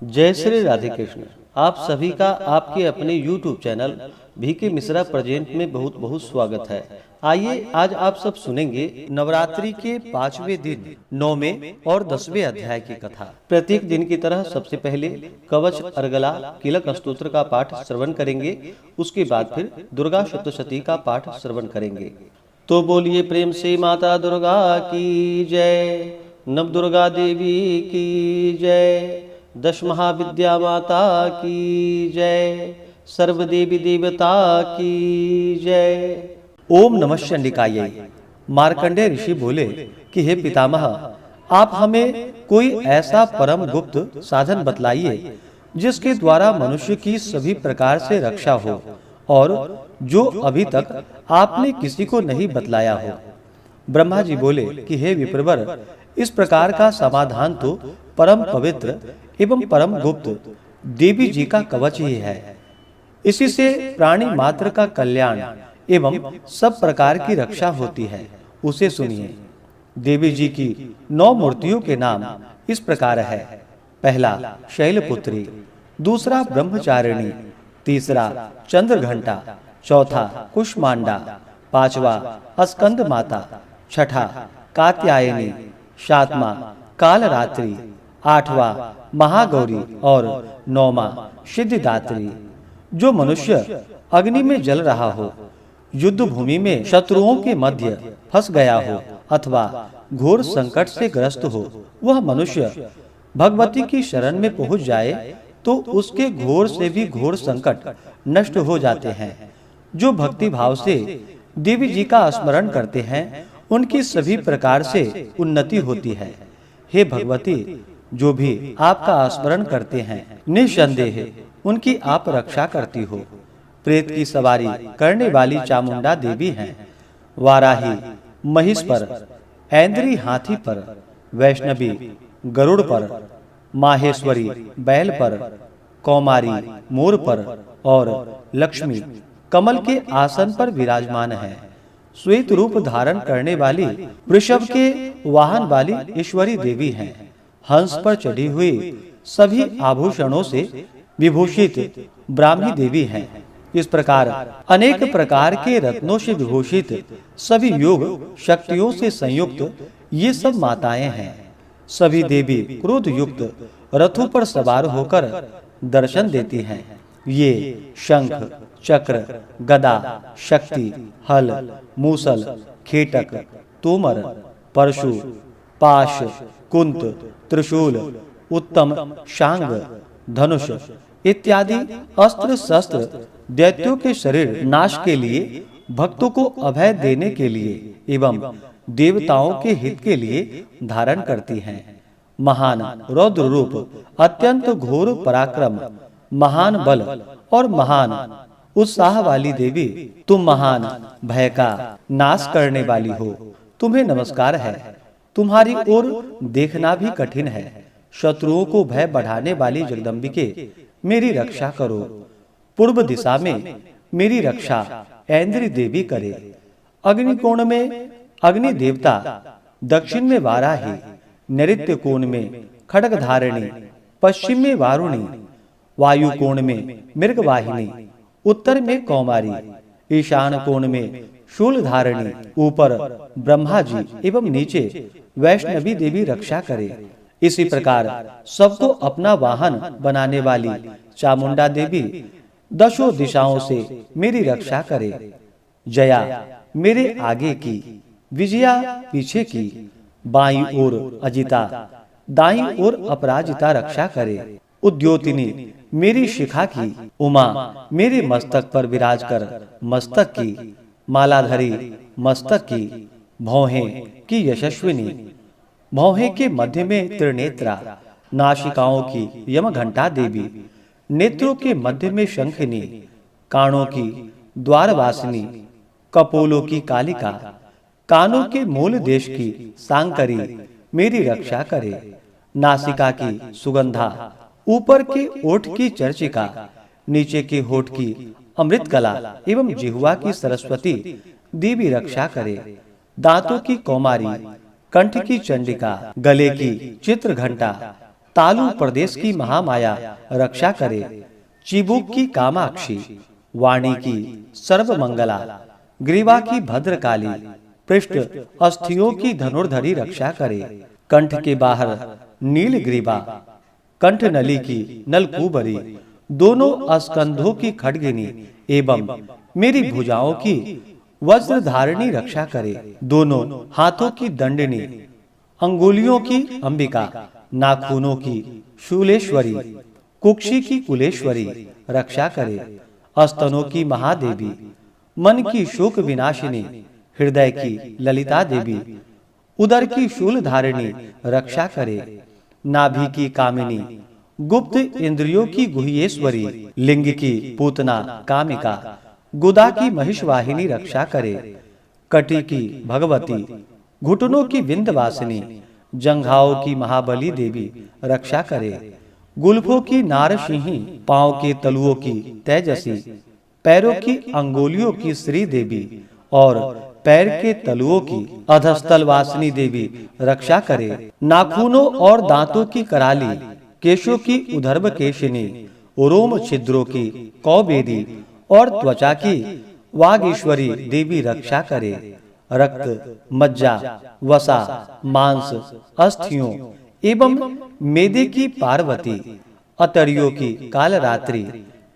जय श्री राधे कृष्ण। आप सभी का आपके अपने YouTube channel VK Mishra present में बहुत बहुत स्वागत है। आइए आज आप सब सुनेंगे नवरात्रि के 5वें दिन 9वें और 10वें अध्याय की कथा। प्रत्येक दिन की तरह सबसे पहले कवच अर्गला किलक स्तोत्र का पाठ श्रवण करेंगे। उसके बाद फिर दुर्गा सप्तशती का पाठ श्रवण करेंगे। तो बोलिए प्रेम से माता दुर्गा की जय, नव दुर्गा देवी की जय, दश महाविद्या माता की जय, सर्व देवी देवता की जय। ओम नमः चंडिकायै। मार्कंडेय ऋषि बोले कि हे पितामह, आप हमें कोई ऐसा परम गुप्त साधन बतलाइए जिसके द्वारा मनुष्य की सभी प्रकार से रक्षा हो और जो अभी तक आपने किसी को नहीं बतलाया हो। ब्रह्मा जी बोले कि हे विप्रवर, इस प्रकार का समाधान तो परम पवित्र एवं परम गुप्त देवी जी का कवच ही है। इसी से प्राणी मात्र का कल्याण एवं सब प्रकार की रक्षा होती है। उसे सुनिए। देवी जी की 9 मूर्तियों के नाम इस प्रकार है। पहला शैलपुत्री, दूसरा ब्रह्मचारिणी, तीसरा चंद्रघंटा, चौथा कुष्मांडा, पांचवा स्कंद माता, छठा कात्यायनी, सातवां कालरात्रि, आठवां महागौरी और 9वां सिद्धिदात्री। जो मनुष्य अग्नि में जल रहा हो, युद्ध भूमि में शत्रुओं के मध्य फंस गया हो अथवा घोर संकट से ग्रस्त हो, वह मनुष्य भगवती की शरण में पहुंच जाए तो उसके घोर से भी घोर संकट नष्ट हो जाते हैं। जो भक्ति भाव से देवी जी का स्मरण करते हैं, उनकी सभी प्रकार से उन्नति होती है। हे भगवती, जो भी आपका स्मरण करते हैं, निस्संदेह उनकी आप रक्षा करती हो। प्रेत की सवारी करने वाली चामुंडा देवी हैं। वाराही महिष पर, ऐन्द्री हाथी पर, वैष्णवी गरुड़ पर, माहेश्वरी बैल पर, कौमारी मोर पर और लक्ष्मी कमल के आसन पर विराजमान है। श्वेत रूप धारण करने वाली वृषभ के वाहन वाली ईश्वरी देवी हैं। हंस पर चढ़ी हुई सभी आभूषणों से विभूषित ब्राह्मी देवी हैं। इस प्रकार अनेक प्रकार के रत्नों से विभूषित सभी योग शक्तियों से संयुक्त ये सब माताएं हैं। सभी देवी क्रोध युक्त रथों पर सवार होकर दर्शन देती हैं। ये शंख, चक्र, गदा, शक्ति, हल, मूसल, खेटक, तोमर, परशु, पाश, कुंत, त्रिशूल, उत्तम, शांग, धनुष इत्यादि अस्त्र शस्त्र दैत्यों के शरीर नाश के लिए, भक्तों को अभय देने के लिए एवं देवताओं के हित के लिए धारण करती हैं। महान रौद्र रूप, अत्यंत घोर पराक्रम, महान बल और महान उत्साह वाली देवी, तुम महान भय का नाश करने वाली हो। तुम्हें नमस्कार है। तुम्हारी ओर देखना भी कठिन है। शत्रुओं को भय बढ़ाने वाली जगदम्बिके, मेरी रक्षा करो। पूर्व दिशा में मेरी रक्षा ऐन्द्री देवी करे। अग्निकोण में अग्नि देवता, दक्षिण में वाराही, नैऋत्य कोण में खड्गधारिणी, पश्चिम में वारुणी, वायु कोण में मृगवाहिनी, उत्तर में कौमारी, ईशान कोण में शूलधारिणी, ऊपर ब्रह्मा जी एवं नीचे वैष्णवी देवी रक्षा करे। इसी प्रकार सबको अपना वाहन बनाने वाली चामुंडा देवी दशों दिशाओं से मेरी रक्षा करे। जया मेरे आगे की, विजया पीछे की, बाईं ओर अजिता, दाईं ओर अपराजिता रक्षा करे। उद्योतिनी मेरी शिखा की, उमा मेरे मस्तक पर विराज कर मस्तक की, मालाधरी मस्तक की, भौहें की यशस्विनी, भौहें के मध्य में त्रिनेत्रा, नासिकाओं की यमघंटा देवी, नेत्रों के मध्य में शंखिनी, कानों की द्वारवासिनी, कपोलों की कालिका, कानों के मूल देश की सांकरी मेरी रक्षा करे। नासिका की सुगंधा, ऊपर के ओठ की चर्चिका, नीचे के होठ की अमृतकला एवं जिह्वा की सरस्वती देवी रक्षा करे। दांतों की कौमारी, कंठ की चंडिका, गले की चित्रघंटा, तालु प्रदेश की महामाया रक्षा करे। चिबुक की कामाक्षी, वाणी की सर्वमंगला, ग्रीवा की भद्रकाली, पृष्ठ अस्थियों की धनुर्धरी रक्षा करे। कंठ के बाहर नील ग्रीवा, कंठ नली की नलकूबरी, दोनों स्कंधों की खड्गिनी एवं मेरी भुजाओं की वज्रधारिणी रक्षा करे। दोनों हाथों की दंडनी, अंगुलियों की अंबिका, नाखूनों की शूलेश्वरी, कुक्षी की कुलेश्वरी रक्षा करे। स्तनों की महादेवी, मन की शोक विनाशिनी, हृदय की ललिता देवी, उदर की शूलधारिणी रक्षा करे। नाभि की कामिनी, गुप्त इंद्रियों की गुह्येश्वरी, लिंग की पूतना कामिका, गुदा की महिषवाहिनी रक्षा करे। कटी की भगवती, घुटनों की विंध्यवासिनी, जंघाओं की महाबली देवी रक्षा करे। गुल्फों की नारसिंही, पांव के तलुओं की तेजसी, पैरों की अंगुलियों की श्री देवी और पैर के तलुओं की अधस्तल वासिनी देवी रक्षा करे। नाखूनों और दांतों की कराली, केशों की उधर्भ केशिनी, रोम छिद्रों की कौबेदी और त्वचा की वागीश्वरी देवी रक्षा करे। रक्त, मज्जा, वसा, मांस, अस्थियों एवं मेदे की पार्वती, अतरियों की कालरात्रि,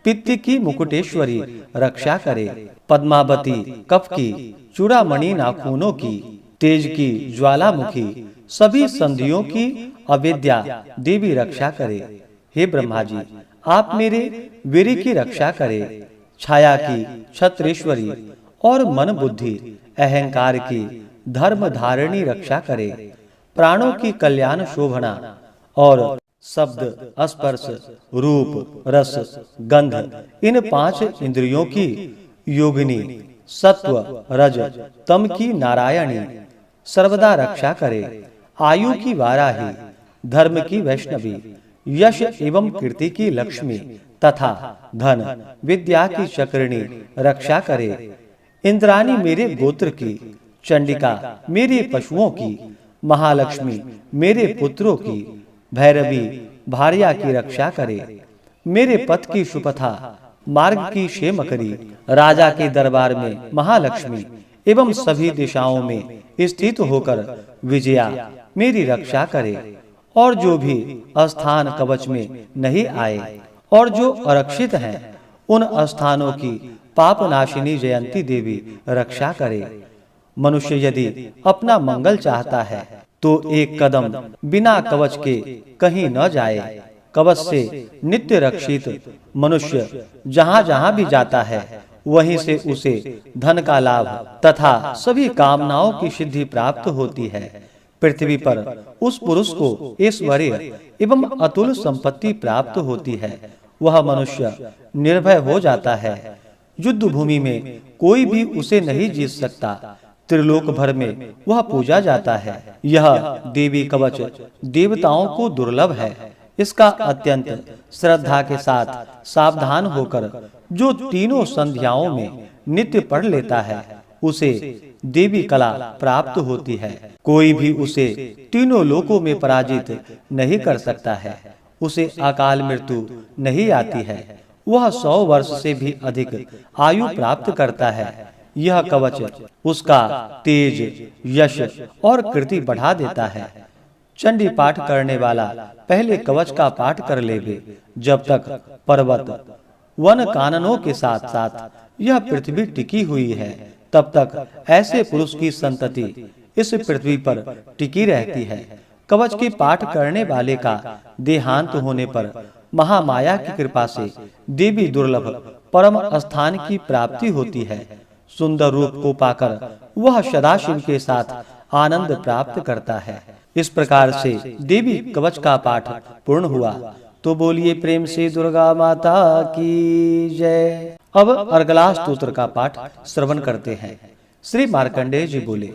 पित्त की मुकुटेश्वरी रक्षा करे। पद्मावती, कफ की चूड़ामणि नाखूनों की, तेज की ज्वालामुखी, सभी संधियों की अवेद्या देवी रक्षा करे। हे ब्रह्मा जी, आप मेरे वीर की रक्षा करे। छाया की छत्रेश्वरी और मन बुद्धि अहंकार की धर्म धारिणी रक्षा करे। प्राणों की कल्याण शोभना और शब्द, स्पर्श, रूप, रस, गंध, इन 5 इंद्रियों की योगिनी, सत्व, रज, तम की नारायणी सर्वदा रक्षा करे। आयु की वाराही, धर्म की वैष्णवी, यश एवं कीर्ति की लक्ष्मी तथा धन विद्या की चक्रिणी रक्षा करे। इंद्राणी मेरे गोत्र की, चंडिका मेरे पशुओं की, महालक्ष्मी मेरे पुत्रों की, भैरवी भार्या की रक्षा करे। मेरे पथ की सुपथा, मार्ग की क्षेमकरी, राजा के दरबार में महालक्ष्मी एवं सभी दिशाओं में स्थित होकर विजया मेरी रक्षा करे। और जो भी स्थान कवच में नहीं आए और जो आरक्षित हैं, उन स्थानों की पापनाशिनी जयंती देवी रक्षा करे। मनुष्य यदि अपना मंगल चाहता है तो एक कदम बिना कवच के कहीं न जाए। कवच से नित्य रक्षित मनुष्य जहाँ-जहाँ भी जाता है, वहीं से उसे धन का लाभ तथा सभी कामनाओं की सिद्धि प्राप्त होती है। पृथ्वी पर उस पुरुष को ऐश्वर्य एवं अतुल संपत्ति प्राप्त होती है। वह मनुष्य निर्भय हो जाता है। युद्ध भूमि में कोई भी उसे नहीं जीत सकता। त्रिलोक भर में वह पूजा जाता है। यह देवी कवच देवताओं को दुर्लभ है। इसका अत्यंत श्रद्धा के साथ सावधान होकर जो तीनों संध्याओं में नित्य पढ़ लेता है, उसे देवी कला प्राप्त होती है। कोई भी उसे तीनों लोकों में पराजित नहीं कर सकता है। उसे अकाल मृत्यु नहीं आती है। वह 100 वर्ष से भी अधिक आयु प्राप्त करता है। यह कवच उसका तेज, यश और कीर्ति बढ़ा देता है। चंडी पाठ करने वाला पहले कवच का पाठ कर लेवे, जब तक पर्वत, वन काननों के साथ साथ यह पृथ्वी टिकी हुई है, तब तक ऐसे पुरुष की संतति इस पृथ्वी पर टिकी रहती है। कवच के पाठ करने वाले का देहांत होने पर महामाया की कृपा से देवी दुर्लभ परम स्थान की प्राप्ति होती है। सुंदर रूप को पाकर वह सदाशिव के साथ आनंद प्राप्त करता है। इस प्रकार से देवी कवच का पाठ पूर्ण हुआ। तो बोलिए प्रेम से दुर्गा माता की जय। अब अर्गला स्तोत्र का पाठ श्रवण करते हैं। श्री मार्कंडेय जी बोले,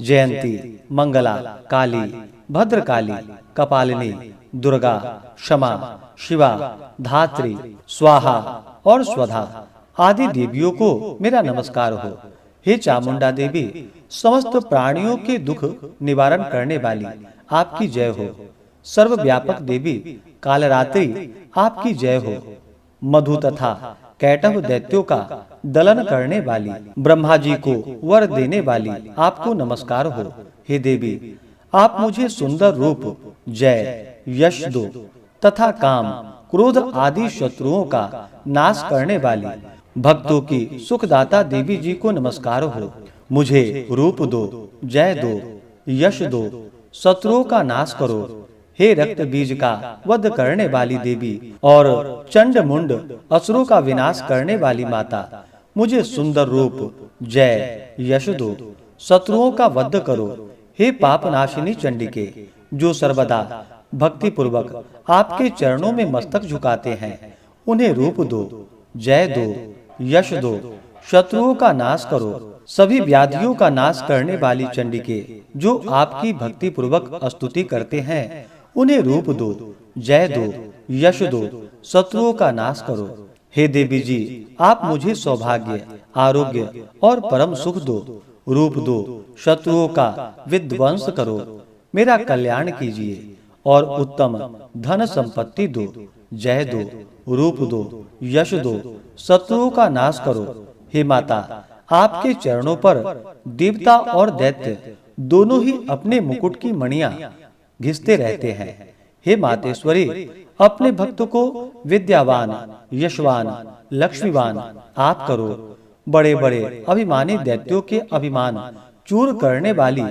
जयंती, मंगला, काली, भद्रकाली, कपालिनी, दुर्गा, क्षमा, शिवा, धात्री, स्वाहा और स्वधा आदि देवियों को मेरा नमस्कार हो। हे चामुंडा देवी, समस्त प्राणियों के दुख निवारण करने वाली आपकी जय हो। सर्वव्यापक देवी कालरात्रि आपकी जय हो। मधु तथा कैटभ दैत्यों का दलन करने वाली, ब्रह्मा जी को वर देने वाली आपको नमस्कार हो। हे देवी, आप मुझे सुंदर रूप, जय, यश दो तथा काम, क्रोध आदि शत्रुओं का नाश करने वाली, भक्तों की सुखदाता देवी जी को नमस्कार हो। मुझे रूप दो, जय दो, यश दो, शत्रुओं का नाश करो। हे रक्त बीज का वध करने वाली देवी और चंड मुंड असुरों का विनाश करने वाली माता, मुझे सुंदर रूप, जय, यश दो, शत्रुओं का वध करो। हे पापनाशिनी चंडिके, जो सर्वदा भक्ति पूर्वक आपके चरणों में मस्तक झुकाते हैं, उन्हें रूप दो, जय दो, यश दो, शत्रुओं का नाश करो। सभी व्याधियों का नाश करने वाली चंडिके, जो आपकी भक्ति पूर्वक स्तुति करते हैं, उन्हें रूप दो, जय दो, यश दो, शत्रुओं का नाश करो। हे देवी जी, आप मुझे सौभाग्य, आरोग्य और परम सुख दो। रूप दो, शत्रुओं का विध्वंस करो, मेरा कल्याण कीजिए और उत्तम धन संपत्ति दो। जय दो, रूप दो, यश दो, शत्रुओं का नाश करो। हे माता, आपके चरणों पर देवता और दैत्य दोनों ही अपने मुकुट की मणियां घिसते रहते हैं। हे मातेश्वरी, अपने भक्त को विद्यावान, यशवान, लक्ष्मीवान आप करो। बड़े बड़े अभिमानी दैत्यों के अभिमान चूर करने वाली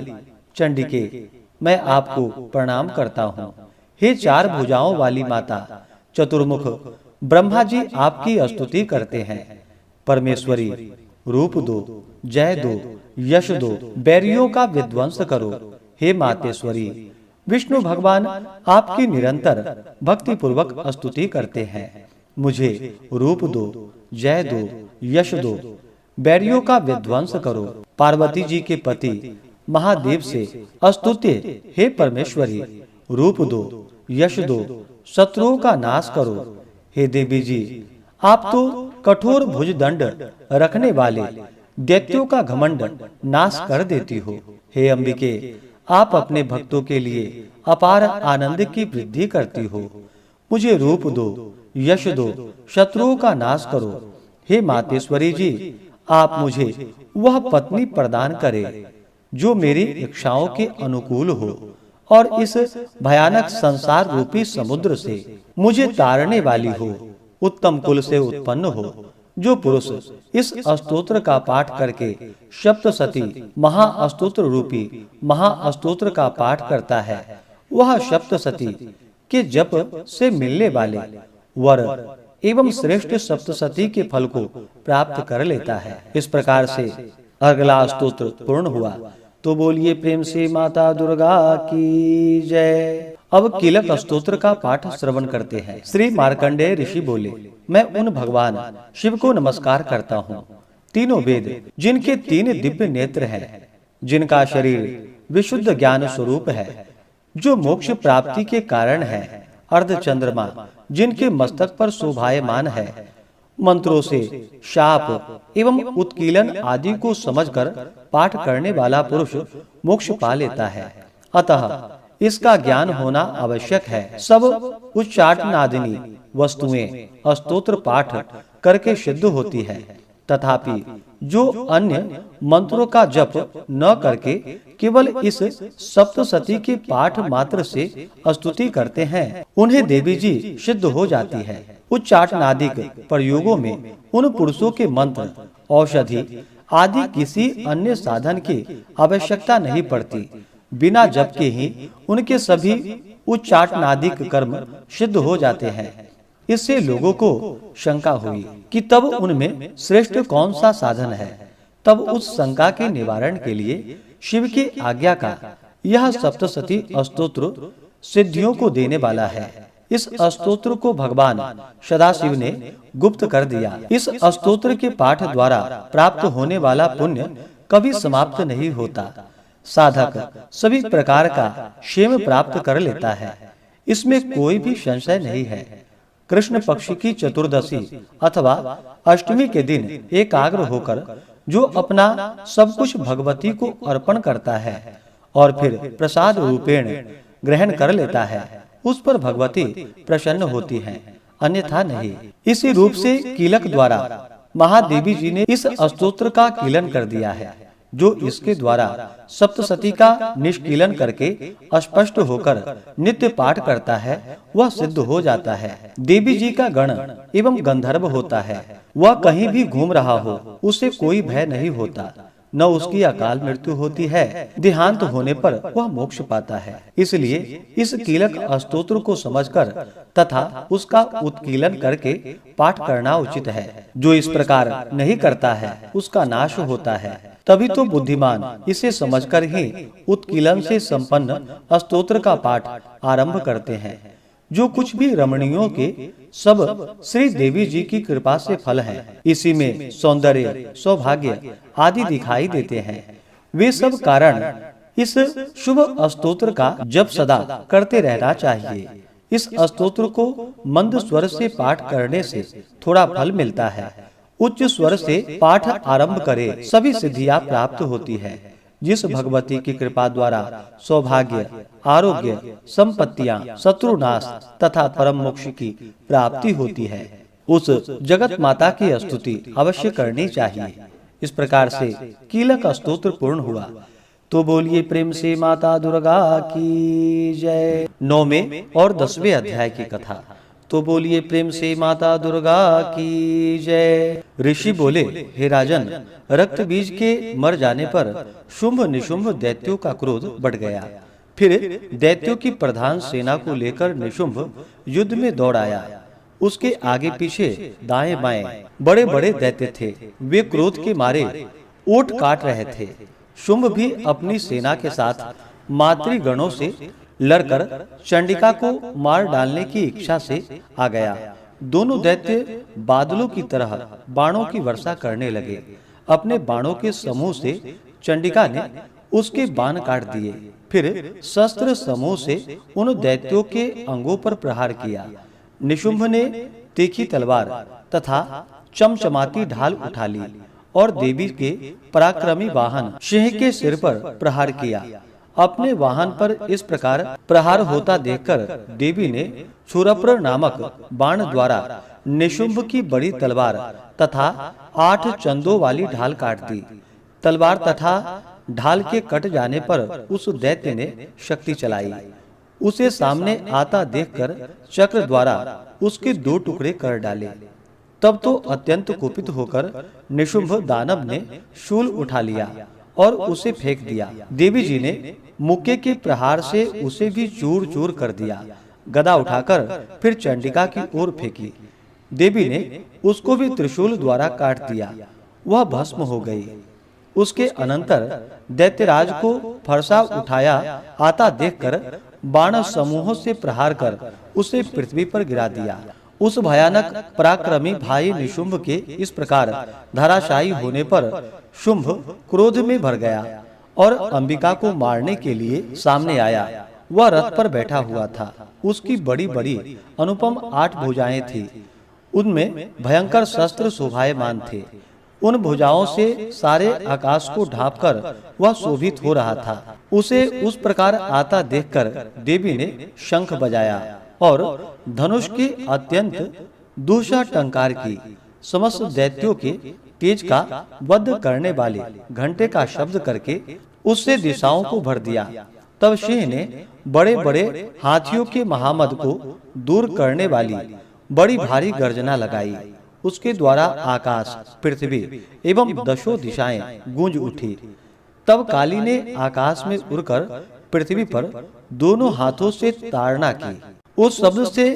चंडिके, मैं आपको प्रणाम करता हूँ। हे चार भुजाओं वाली माता, चतुर्मुख ब्रह्मा जी आपकी स्तुति करते हैं। परमेश्वरी, रूप दो, जय दो, यश दो, बैरियों का विध्वंस करो। हे मातेश्वरी, विष्णु भगवान आपकी निरंतर भक्ति पूर्वक स्तुति करते हैं। मुझे रूप दो, जय दो, यश दो, बैरियों का विध्वंस करो। पार्वती जी के पति महादेव से स्तुत्य हे परमेश्वरी, रूप दो, यश दो, शत्रुओं का नाश करो। हे देवी जी, आप तो कठोर भुजदंड रखने वाले दैत्यों का घमंड नाश कर देती हो। हे अंबिके, आप अपने भक्तों के लिए अपार आनंद की वृद्धि करती हो। मुझे रूप दो, यश दो, शत्रुओं का नाश करो। हे मातेश्वरी जी, आप मुझे वह पत्नी प्रदान करे जो मेरी इच्छाओं के अनुकूल हो और इस भयानक संसार रूपी समुद्र से मुझे तारने वाली हो। उत्तम कुल से उत्पन्न हो। जो पुरुष इस स्तोत्र का पाठ करके सप्तशती महास्तोत्र रूपी महास्तोत्र का पाठ करता है, वह सप्तशती के जप से मिलने वाले वर एवं श्रेष्ठ सप्तशती के फल को प्राप्त कर लेता है। इस प्रकार से अगला स्तोत्र पूर्ण हुआ। तो बोलिए प्रेम से माता दुर्गा की जय। अब कीलक स्तोत्र का पाठ श्रवण करते हैं। श्री मार्कंडेय ऋषि बोले, मैं उन भगवान शिव को नमस्कार करता हूँ, तीनों वेद जिनके तीन दिव्य नेत्र हैं, जिनका शरीर विशुद्ध ज्ञान स्वरूप है, जो मोक्ष प्राप्ति के कारण है, अर्धचंद्रमा जिनके मस्तक पर शोभायमान है, मंत्रों से शाप एवं उत्कीलन आदि को समझकर पाठ करने वाला पुरुष मोक्ष पा लेता है। अतः इसका ज्ञान होना आवश्यक है। सब उच्चाटनादिनी वस्तुएं स्तोत्र पाठ करके सिद्ध होती है, तथापि जो अन्य मंत्रों का जप न करके केवल इस सप्तशती के पाठ मात्र से स्तुति करते हैं, उन्हें देवी जी सिद्ध हो जाती है। उच्चाटनादिक प्रयोगों में उन पुरुषों के मंत्र, औषधि आदि किसी अन्य साधन की आवश्यकता नहीं पड़ती। बिना जप के ही उनके सभी उच्चाटनादिक कर्म सिद्ध हो जाते हैं। इससे लोगों को शंका हुई कि तब उनमें श्रेष्ठ कौन सा साधन है। तब उस शंका के निवारण के लिए शिव की आज्ञा का यह सप्तशती स्तोत्र सिद्धियों को देने वाला है। इस स्तोत्र को भगवान सदाशिव ने गुप्त कर दिया। इस स्तोत्र के पाठ द्वारा प्राप्त होने वाला पुण्य कभी समाप्त नहीं होता। साधक सभी प्रकार का क्षेम प्राप्त कर लेता है, इसमें कोई भी संशय नहीं है। कृष्ण पक्ष की चतुर्दशी अथवा अष्टमी के दिन एकाग्र होकर जो अपना सब कुछ भगवती को अर्पण करता है और फिर प्रसाद रूपेण ग्रहण कर लेता है उस पर भगवती प्रसन्न होती हैं, अन्यथा नहीं। इसी रूप से कीलक द्वारा महादेवी जी ने इस स्तोत्र का कीलन कर दिया है, जो इसके द्वारा सप्तसती का निष्कीलन करके स्पष्ट होकर नित्य पाठ करता है वह सिद्ध हो जाता है। देवी जी का गण एवं गंधर्व होता है, वह कहीं भी घूम रहा हो उसे कोई भय नहीं होता, न उसकी अकाल मृत्यु होती है, देहांत होने पर वह मोक्ष पाता है। इसलिए इस कीलक स्तोत्र को समझकर तथा उसका उत्कीलन करके पाठ करना उचित है। जो इस प्रकार नहीं करता है उसका नाश होता है। तभी तो बुद्धिमान इसे समझकर ही उत्कीलन से संपन्न स्तोत्र का पाठ आरंभ करते हैं। जो कुछ भी रमणियों के सब श्री देवी जी की कृपा से फल हैं। इसी में सौंदर्य, सौभाग्य आदि दिखाई देते हैं। वे सब कारण इस शुभ स्तोत्र का जप सदा करते रहना चाहिए। इस स्तोत्र को मंद स्वर से पाठ करने से थोड़ा फल मिलता है। उच्च स्वर से पाठ आरंभ करे सभी सिद्धियां प्राप्त होती है। जिस भगवती की कृपा द्वारा सौभाग्य, आरोग्य, संपत्तियां, शत्रुनाश तथा परम मोक्ष की प्राप्ति होती है, उस जगत माता की स्तुति अवश्य करनी चाहिए। इस प्रकार से कीलक स्तोत्र पूर्ण हुआ। तो बोलिए प्रेम से माता दुर्गा की जय। 9वें और 10वें अध्याय की कथा। तो बोलिए प्रेम से माता दुर्गा की जय। ऋषि बोले, हे राजन, रक्त बीज के मर जाने पर शुंभ निशुंभ दैत्यों का क्रोध बढ़ गया। फिर दैत्यों की प्रधान सेना को लेकर निशुंभ युद्ध में दौड़ आया। उसके आगे पीछे दाएं बाएं बड़े बड़े दैत्य थे। वे क्रोध के मारे ओट काट रहे थे। शुंभ भी अपनी सेना के साथ मातृगणों से लड़कर चंडिका को मार डालने की इच्छा से आ गया। दोनों दैत्य बादलों की तरह बाणों की वर्षा करने लगे। अपने बाणों के समूह से चंडिका ने उसके बाण काट दिए। फिर शस्त्र समूह से उन दैत्यों के अंगों पर प्रहार किया। निशुंभ ने तीखी तलवार तथा चमचमाती ढाल उठा ली और देवी के पराक्रमी वाहन सिंह के सिर पर प्रहार किया। अपने वाहन पर इस प्रकार प्रहार होता देखकर देवी ने क्षुरप्र नामक बाण द्वारा निशुंभ की बड़ी तलवार तथा 8 चंदों वाली ढाल काट दी। तलवार तथा ढाल के कट जाने पर उस दैत्य ने शक्ति चलाई। उसे सामने आता देखकर चक्र द्वारा उसके 2 टुकड़े कर डाले। तब तो अत्यंत कुपित होकर निशुंभ दानव ने शूल उठा लिया और उसे फेंक दिया। देवी जी ने मुक्के के प्रहार से उसे भी चूर चूर कर दिया। गदा उठाकर फिर चंडिका की ओर फेंकी। देवी ने उसको भी त्रिशूल द्वारा काट दिया। वह भस्म हो गई। उसके अनंतर दैत्यराज को फरसा उठाया आता देखकर बाण समूहों से प्रहार कर उसे पृथ्वी पर गिरा दिया। उस भयानक पराक्रमी भाई निशुंभ के इस प्रकार धराशायी होने पर शुंभ क्रोध में भर गया और अंबिका को मारने के लिए सामने आया। वह रथ पर बैठा हुआ था। उसकी बड़ी बड़ी अनुपम 8 भुजाएं थी। उनमें भयंकर शस्त्र शोभायमान थे। उन भुजाओं से सारे आकाश को ढांपकर वह शोभित हो रहा था। उसे उस प्रकार आता देखकर देवी ने शंख बजाया और धनुष के अत्यंत दूषा टंकार की। समस्त दैत्यों के तेज का वध करने वाले घंटे का शब्द करके उससे दिशाओं को भर दिया। तब सिंह ने बड़े बड़े हाथियों के महामद को दूर करने वाली बड़ी भारी गर्जना लगाई। उसके द्वारा आकाश, पृथ्वी एवं 10 दिशाएं गूंज उठी। तब काली ने आकाश में उड़कर पृथ्वी पर दोनों हाथों से ताड़ना की। उस शब्द से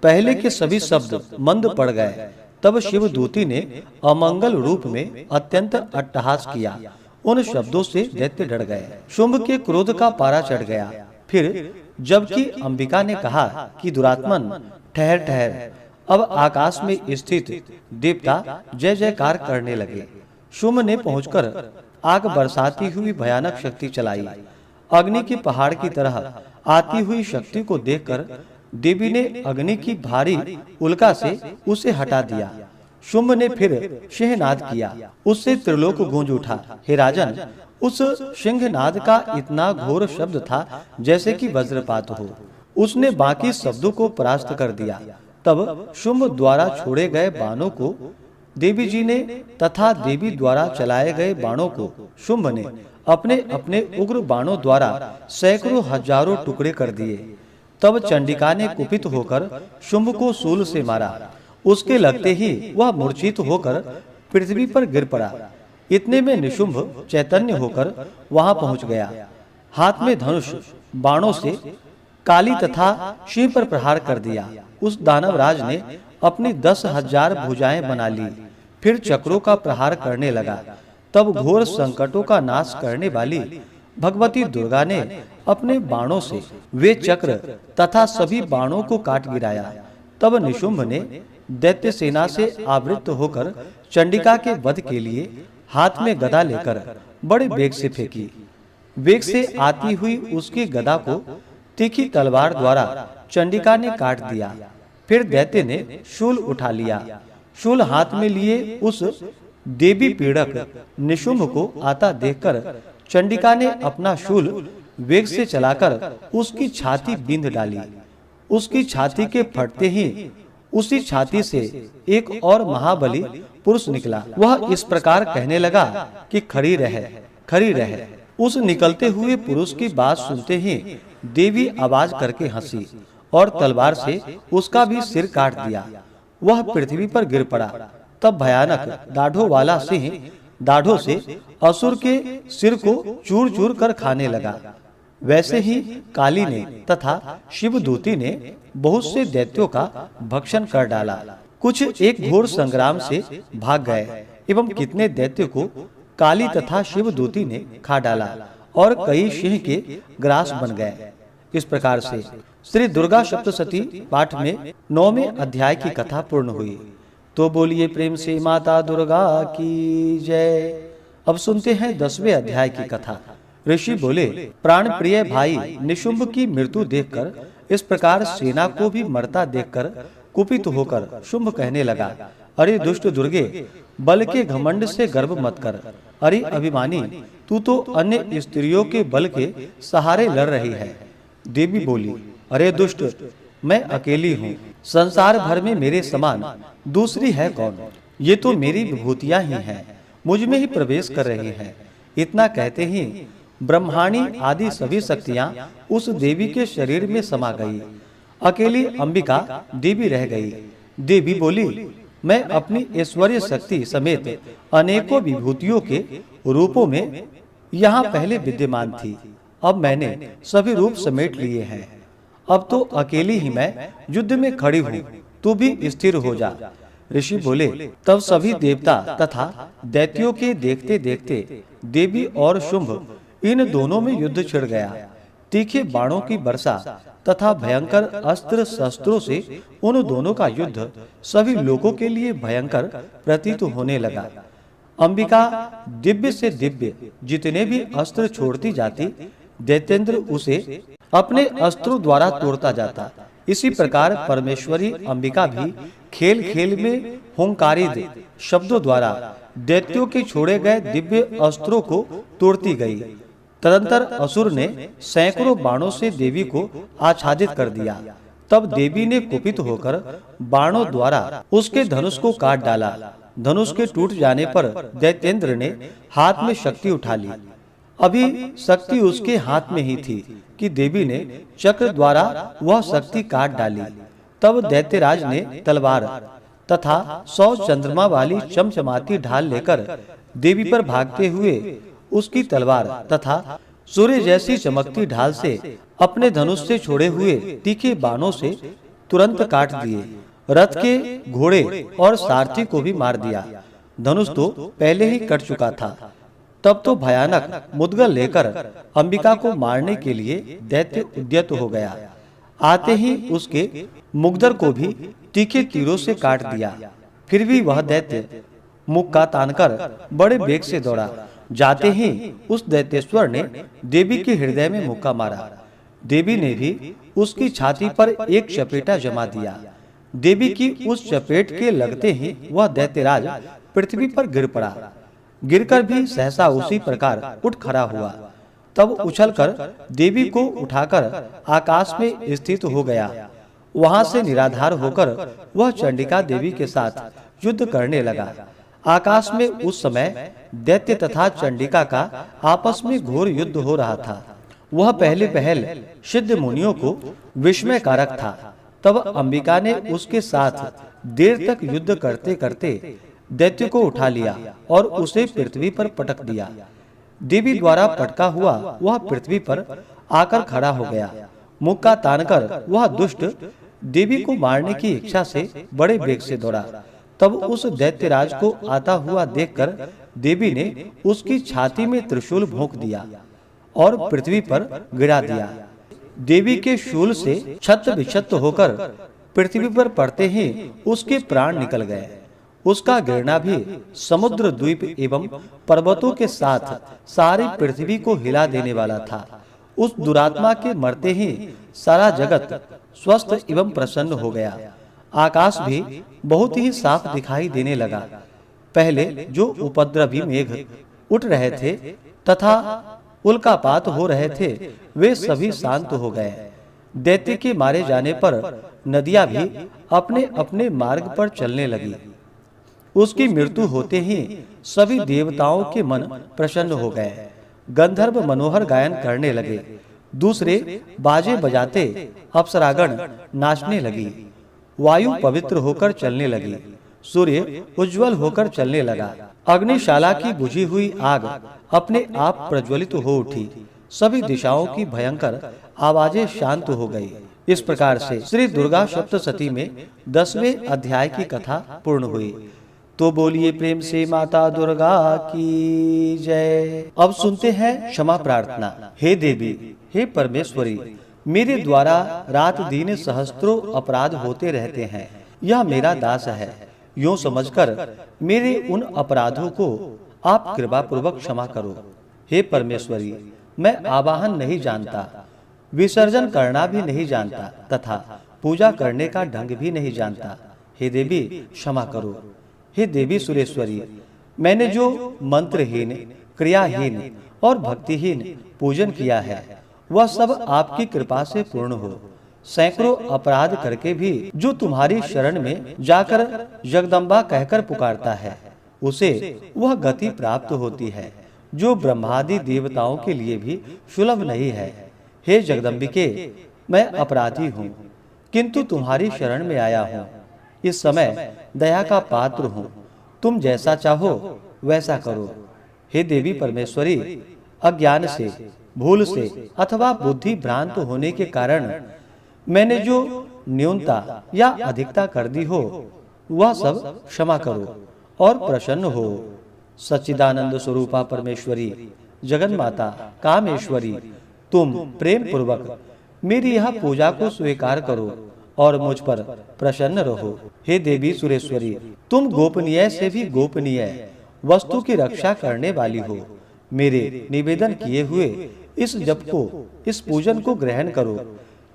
पहले के सभी शब्द मंद पड़ गए। तब शिव दूती ने अमंगल रूप में अत्यंत अट्टहास किया। उन शब्दों से दैत्य डर गए। शुंभ के क्रोध का पारा चढ़ गया। फिर जबकि अंबिका ने कहा कि दुरात्मन ठहर ठहर, अब आकाश में स्थित देवता जय जयकार करने लगे। शुंभ ने पहुंचकर आग बरसाती हुई भयानक शक्ति चलाई। अग्नि के पहाड़ की तरह आती हुई शक्ति को देखकर देवी ने अग्नि की भारी उल्का से उसे हटा दिया। शुंभ ने फिर सिंहनाद किया, उससे त्रिलोक गूंज उठा। हे राजन, उस सिंहनाद का इतना घोर शब्द था जैसे कि वज्रपात हो। उसने बाकी शब्दों को परास्त कर दिया। तब शुंभ द्वारा छोड़े गए बाणों को देवी जी ने तथा देवी द्वारा चलाए गए बाणों को शुंभ ने अपने अपने उग्र बाणों द्वारा सैकड़ों हजारों टुकड़े कर दिए। तब चंडिका ने कुपित होकर शुंभ को शूल से मारा। उसके लगते ही वह मूर्छित होकर पृथ्वी पर गिर पड़ा। इतने में निशुंभ चैतन्य होकर वहां पहुंच गया। हाथ में धनुष बाणों से काली तथा सिंह पर प्रहार कर दिया। उस दानवराज ने अपनी 10,000 भुजाएं बना ली, फिर चक्रों का प्रहार करने लगा। तब घोर संकटों का नाश करने वाली भगवती दुर्गा ने अपने बाणों से वे चक्र तथा सभी बाणों को काट गिराया। तब निशुंभ ने दैत्य सेना से आवृत्त होकर चंडिका के वध के लिए हाथ में गदा लेकर बड़े वेग से फेंकी। वेग से आती हुई उसकी गदा को तीखी तलवार द्वारा चंडिका ने काट दिया। फिर दैत्य ने शूल उठा लिया। शूल हाथ में लिए उस देवी पीड़क निशुंभ को आता देखकर चंडिका ने अपना शूल वेग से चलाकर उसकी छाती बींध डाली। उसकी छाती के फटते ही उसी छाती से एक और महाबली पुरुष निकला। वह इस प्रकार कहने लगा कि खड़ी रह, खड़ी रह। उस निकलते हुए पुरुष की बात सुनते ही देवी आवाज करके हंसी और तलवार से उसका भी सिर काट दिया। वह पृथ्वी पर गिर पड़ा। तब भयानक दाढ़ों वाला सिंह दाढ़ों से असुर के सिर को चूर चूर कर खाने लगा। वैसे ही काली ने तथा शिवदूती ने बहुत से दैत्यों का भक्षण कर डाला। कुछ एक घोर संग्राम से भाग गए एवं कितने दैत्यों को काली तथा शिवदूती ने खा डाला और कई सिंह के ग्रास बन गए। इस प्रकार से श्री दुर्गा सप्तशती पाठ में 9वें अध्याय की कथा पूर्ण हुई। तो बोलिए प्रेम से माता दुर्गा की जय। अब सुनते हैं 10वें अध्याय की कथा। ऋषि बोले, प्राण प्रिय भाई निशुंभ की मृत्यु देखकर, इस प्रकार सेना को भी मरता देखकर कुपित होकर शुंभ कहने लगा, अरे दुष्ट दुर्गे, बल के घमंड से गर्व मत कर। अरे अभिमानी, तू तो अन्य स्त्रियों के बल के सहारे लड़ रही है। देवी बोली, अरे दुष्ट, मैं अकेली हूँ। संसार भर में मेरे समान दूसरी है कौन? ये तो मेरी विभूतियां ही हैं, मुझ में ही प्रवेश कर रही हैं। इतना कहते ही ब्रह्माणी आदि सभी शक्तियां उस देवी के शरीर में समा गई। अकेली अंबिका देवी रह गई। देवी बोली, मैं अपनी ऐश्वर्य शक्ति समेत अनेकों विभूतियों के रूपों में यहाँ पहले विद्यमान थी। अब मैंने सभी रूप समेट लिए हैं। अब तो अकेली ही मैं युद्ध में खड़ी हूँ, तू भी स्थिर हो जा। ऋषि बोले, तब सभी देवता तथा दैत्यों के देखते देखते देवी और शुंभ इन दोनों में युद्ध छिड़ गया। तीखे बाणों की वर्षा तथा भयंकर अस्त्र शस्त्रों से उन दोनों का युद्ध सभी लोगों के लिए भयंकर प्रतीत होने लगा। अंबिका दिव्य से दिव्य जितने भी अस्त्र छोड़ती जाती, दैत्येंद्र उसे अपने अस्त्रों द्वारा तोड़ता जाता। इसी प्रकार परमेश्वरी अंबिका भी खेल खेल में हुंकारित शब्दों द्वारा दैत्यों के छोड़े गए दिव्य अस्त्रों को तोड़ती गई। तदंतर असुर ने सैकड़ों बाणों से देवी को आच्छादित कर दिया। तब देवी ने कुपित होकर बाणों द्वारा उसके धनुष को काट डाला। धनुष के टूट जाने पर दैत्येंद्र ने हाथ में शक्ति उठा ली। अभी शक्ति उसके हाथ में ही थी कि देवी ने चक्र द्वारा वह शक्ति काट डाली। तब दैत्यराज ने तलवार तथा 100 चंद्रमा वाली चमचमाती ढाल लेकर देवी पर भागते हुए उसकी तलवार तथा सूर्य जैसी चमकती ढाल से अपने धनुष से छोड़े हुए तीखे बाणों से तुरंत काट दिए। रथ के घोड़े और सारथी को भी मार दिया। धनुष तो पहले ही कट चुका था। तब तो भयानक मुद्गल लेकर अंबिका को मारने के लिए दैत्य उद्यत हो गया। आते ही उसके मुग्धर को भी तीखे तीरों से काट दिया। फिर भी वह दैत्य मुक्का तानकर बड़े वेग से दौड़ा। जाते ही उस दैत्येश्वर ने देवी के हृदय में मुक्का मारा। देवी ने भी उसकी छाती पर एक चपेटा जमा दिया। देवी की उस चपेट के लगते ही वह दैत्यराज पृथ्वी पर गिर पड़ा। गिरकर भी सहसा उसी प्रकार उठ खड़ा हुआ। तब उछलकर देवी को उठाकर आकाश में स्थित हो गया। वहां से निराधार होकर वह चंडिका देवी के साथ युद्ध करने लगा। आकाश में उस समय दैत्य तथा चंडिका का आपस में घोर युद्ध हो रहा था। वह पहले पहल सिद्ध मुनियों को विस्मय कारक था। तब अंबिका ने उसके साथ देर तक युद्ध करते करते दैत्य को उठा लिया और उसे पृथ्वी पर पटक दिया। देवी द्वारा पटका हुआ वह पृथ्वी पर आकर खड़ा हो गया। मुक्का तानकर वह दुष्ट देवी को मारने की इच्छा से बड़े वेग से दौड़ा। तब उस दैत्यराज को आता हुआ देखकर देवी ने उसकी छाती में त्रिशूल भोंक दिया और पृथ्वी पर गिरा दिया। देवी के शूल से छत विक्षत होकर पृथ्वी पर पड़ते ही उसके प्राण निकल गए। उसका गिरना भी समुद्र द्वीप एवं पर्वतों के साथ सारी पृथ्वी को हिला देने वाला था। उस दुरात्मा के मरते ही सारा जगत स्वस्थ एवं प्रसन्न हो गया। आकाश भी बहुत ही साफ दिखाई देने लगा। पहले जो उपद्रवी मेघ उठ रहे थे तथा उल्कापात हो रहे थे, वे सभी शांत हो गए। दैत्य के मारे जाने पर नदियां भी अपने अपने मार्ग पर चलने लगी। उसकी मृत्यु होते ही सभी देवताओं के मन प्रसन्न हो गए। गंधर्व मनोहर गायन करने लगे। दूसरे बाजे बजाते अप्सरागण नाचने लगी। वायु पवित्र होकर चलने लगी। सूर्य उज्जवल होकर चलने लगा। अग्निशाला की बुझी हुई आग अपने आप प्रज्वलित हो उठी। सभी दिशाओं की भयंकर आवाजें शांत हो गई। इस प्रकार से श्री दुर्गा सप्तशती में 10वें अध्याय की कथा पूर्ण हुई। तो बोलिए प्रेम से माता दुर्गा की जय। अब सुनते हैं क्षमा प्रार्थना। हे देवी, हे परमेश्वरी, मेरे द्वारा रात दिन सहस्त्रों अपराध होते रहते हैं। यह मेरा दास है, यूं समझकर मेरे उन अपराधों को आप कृपा पूर्वक क्षमा करो। हे परमेश्वरी, मैं आवाहन नहीं जानता, विसर्जन करना भी नहीं जानता तथा पूजा करने का ढंग भी नहीं जानता। हे देवी, क्षमा करो। हे देवी सुरेश्वरी, मैंने जो मंत्रहीन, क्रियाहीन और भक्तिहीन पूजन किया है, वह सब आपकी कृपा से पूर्ण हो। सैकड़ों अपराध करके भी जो तुम्हारी शरण में जाकर जगदम्बा कहकर पुकारता है, उसे वह गति प्राप्त होती है जो ब्रह्मादि देवताओं के लिए भी सुलभ नहीं है। हे जगदम्बिके, मैं अपराधी हूँ, किंतु तुम्हारी शरण में आया हूँ। इस समय दया का पात्र हूँ। तुम जैसा चाहो वैसा करो। हे देवी परमेश्वरी, अज्ञान से, भूल से अथवा बुद्धि भ्रांत होने के कारण मैंने जो न्यूनता या अधिकता कर दी हो, वह सब क्षमा करो और प्रसन्न हो। सच्चिदानंद स्वरूपा परमेश्वरी, जगन माता कामेश्वरी, तुम प्रेम पूर्वक मेरी यह पूजा को स्वीकार करो और मुझ पर प्रसन्न रहो। हे देवी सुरेश्वरी, तुम गोपनीय से भी गोपनीय वस्तु की रक्षा करने वाली हो। मेरे निवेदन किए हुए इस जप को, इस पूजन को ग्रहण करो।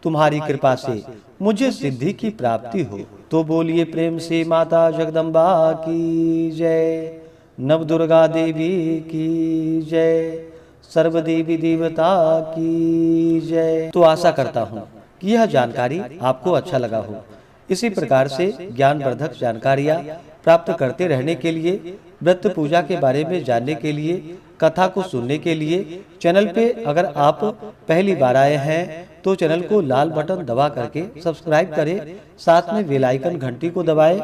तुम्हारी कृपा से मुझे सिद्धि की प्राप्ति हो। तो बोलिए प्रेम से माता जगदम्बा की जय, नव दुर्गा देवी की जय, सर्व देवी देवता की जय। तो आशा करता हूँ कि यह जानकारी आपको अच्छा लगा हो। इसी प्रकार से ज्ञानवर्धक जानकारियाँ प्राप्त करते रहने के लिए, व्रत पूजा के बारे में जानने के लिए, कथा को सुनने के लिए चैनल पे अगर आप पहली बार आए हैं तो चैनल को लाल बटन दबा करके सब्सक्राइब करें। साथ में बेल आइकन घंटी को दबाएं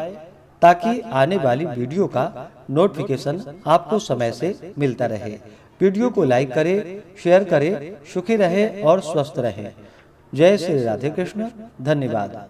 ताकि आने वाली वीडियो का नोटिफिकेशन आपको समय से मिलता रहे। वीडियो को लाइक करें, शेयर करें। सुखी रहे और स्वस्थ रहे। जय श्री राधे कृष्ण। धन्यवाद।